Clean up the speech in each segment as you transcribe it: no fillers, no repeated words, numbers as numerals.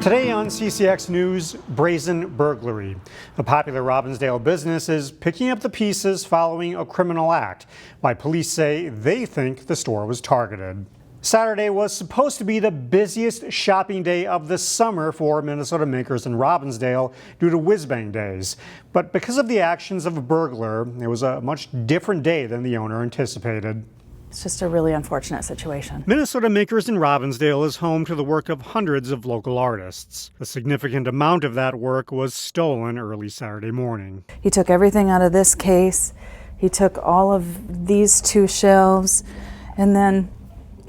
Today on CCX News, Brazen Burglary. A popular Robbinsdale business is picking up the pieces following a criminal act. Why police say they think the store was targeted. Saturday was supposed to be the busiest shopping day of the summer for Minnesota makers in Robbinsdale due to whiz-bang days. But because of the actions of a burglar, it was a much different day than the owner anticipated. It's just a really unfortunate situation. Minnesota Makers in Robbinsdale is home to the work of hundreds of local artists. A significant amount of that work was stolen early Saturday morning. He took everything out of this case. He took all of these two shelves, and then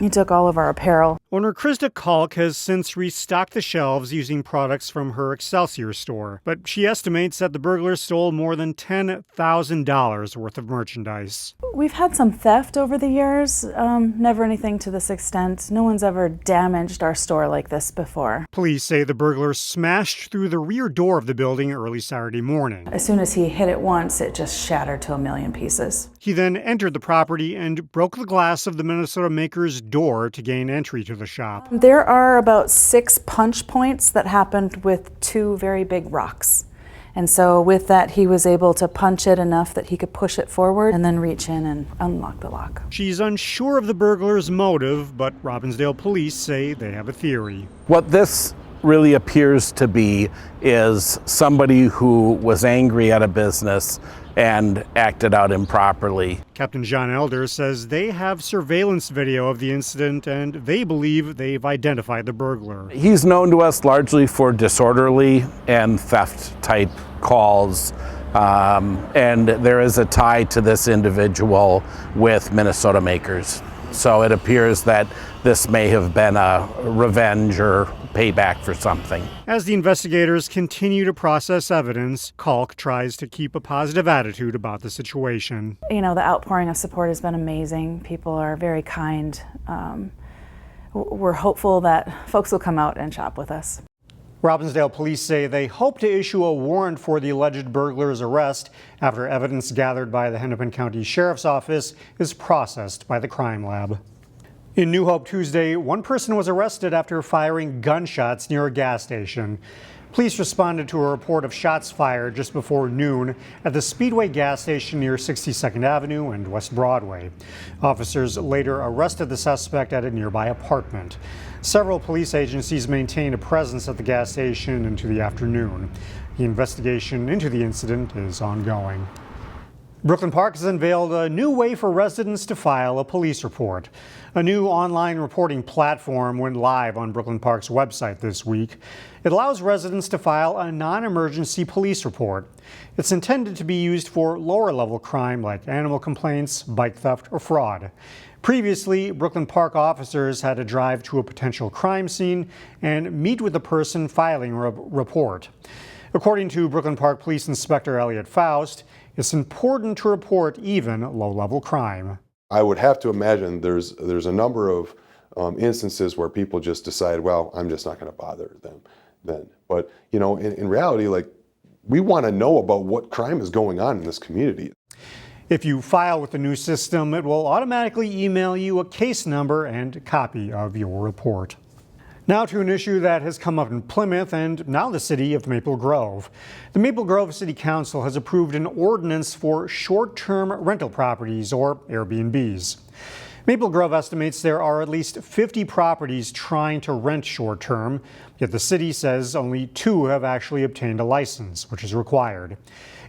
he took all of our apparel. Owner Krista Kalk has since restocked the shelves using products from her Excelsior store, but she estimates that the burglars stole more than $10,000 worth of merchandise. We've had some theft over the years, never anything to this extent. No one's ever damaged our store like this before. Police say the burglars smashed through the rear door of the building early Saturday morning. As soon as he hit it once, it just shattered to a million pieces. He then entered the property and broke the glass of the Minnesota Makers door to gain entry to the shop. There are about 6 punch points that happened with 2 very big rocks. And so with that, he was able to punch it enough that he could push it forward and then reach in and unlock the lock. She's unsure of the burglar's motive, but Robbinsdale police say they have a theory. What this really appears to be is somebody who was angry at a business and acted out improperly. Captain John Elder says they have surveillance video of the incident and they believe they've identified the burglar. He's known to us largely for disorderly and theft type calls, and there is a tie to this individual with Minnesota Makers. So it appears that this may have been a revenge or payback for something. As the investigators continue to process evidence, Kalk tries to keep a positive attitude about the situation. You know, the outpouring of support has been amazing. People are very kind. We're hopeful that folks will come out and shop with us. Robbinsdale police say they hope to issue a warrant for the alleged burglar's arrest after evidence gathered by the Hennepin County Sheriff's Office is processed by the crime lab. In New Hope Tuesday, one person was arrested after firing gunshots near a gas station. Police responded to a report of shots fired just before noon at the Speedway gas station near 62nd Avenue and West Broadway. Officers later arrested the suspect at a nearby apartment. Several police agencies maintained a presence at the gas station into the afternoon. The investigation into the incident is ongoing. Brooklyn Park has unveiled a new way for residents to file a police report. A new online reporting platform went live on Brooklyn Park's website this week. It allows residents to file a non-emergency police report. It's intended to be used for lower-level crime like animal complaints, bike theft, or fraud. Previously, Brooklyn Park officers had to drive to a potential crime scene and meet with the person filing a report. According to Brooklyn Park Police Inspector Elliot Faust, it's important to report even low-level crime. I would have to imagine there's a number of instances where people just decide, well, I'm just not going to bother them then. But, you know, in reality, like, we want to know about what crime is going on in this community. If you file with the new system, it will automatically email you a case number and a copy of your report. Now to an issue that has come up in Plymouth and now the city of Maple Grove. The Maple Grove City Council has approved an ordinance for short-term rental properties, or Airbnbs. Maple Grove estimates there are at least 50 properties trying to rent short-term, yet the city says only 2 have actually obtained a license, which is required.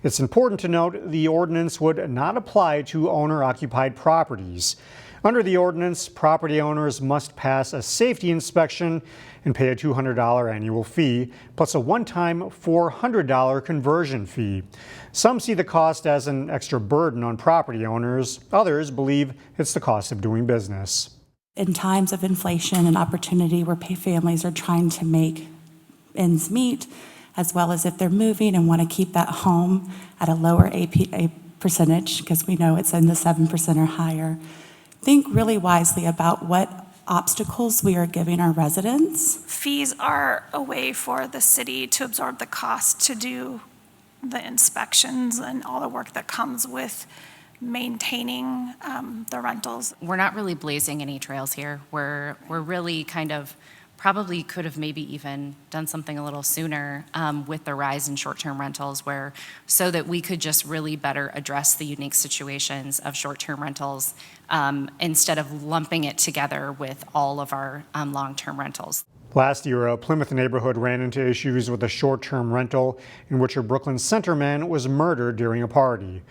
It's important to note the ordinance would not apply to owner-occupied properties. Under the ordinance, property owners must pass a safety inspection and pay a $200 annual fee, plus a one-time $400 conversion fee. Some see the cost as an extra burden on property owners. Others believe it's the cost of doing business. In times of inflation and opportunity where families are trying to make ends meet, as well as if they're moving and want to keep that home at a lower APA percentage, because we know it's in the 7% or higher, think really wisely about what obstacles we are giving our residents. Fees are a way for the city to absorb the cost to do the inspections and all the work that comes with maintaining the rentals. We're not really blazing any trails here. We're really kind of probably could have maybe even done something a little sooner with the rise in short-term rentals, so that we could just really better address the unique situations of short-term rentals instead of lumping it together with all of our long-term rentals. Last year, a Plymouth neighborhood ran into issues with a short-term rental in which a Brooklyn Center man was murdered during a party.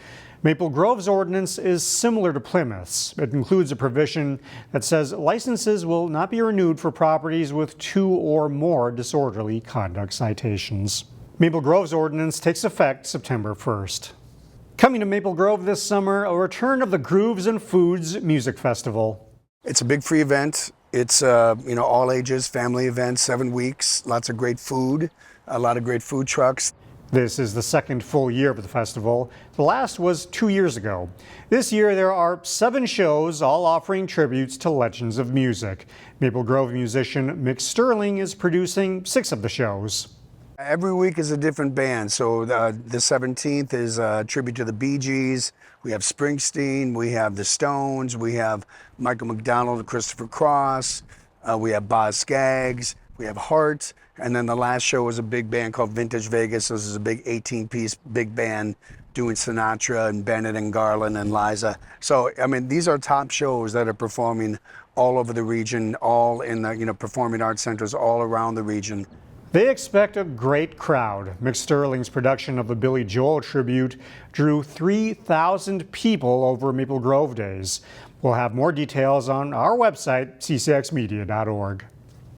Maple Grove's ordinance is similar to Plymouth's. It includes a provision that says licenses will not be renewed for properties with 2 or more disorderly conduct citations. Maple Grove's ordinance takes effect September 1st. Coming to Maple Grove this summer, a return of the Grooves and Foods Music Festival. It's a big free event. It's all ages, family event, 7 weeks, lots of great food, a lot of great food trucks. This is the second full year of the festival. The last was 2 years ago. This year there are 7 shows, all offering tributes to legends of music. Maple Grove musician Mick Sterling is producing 6 of the shows. Every week is a different band. So the 17th is a tribute to the Bee Gees. We have Springsteen, we have the Stones, we have Michael McDonald and Christopher Cross, we have Boz Scaggs, we have Heart, and then the last show was a big band called Vintage Vegas. This is a big 18-piece big band doing Sinatra and Bennett and Garland and Liza. So, I mean, these are top shows that are performing all over the region, all in the performing arts centers all around the region. They expect a great crowd. Mick Sterling's production of the Billy Joel tribute drew 3,000 people over Maple Grove Days. We'll have more details on our website, ccxmedia.org.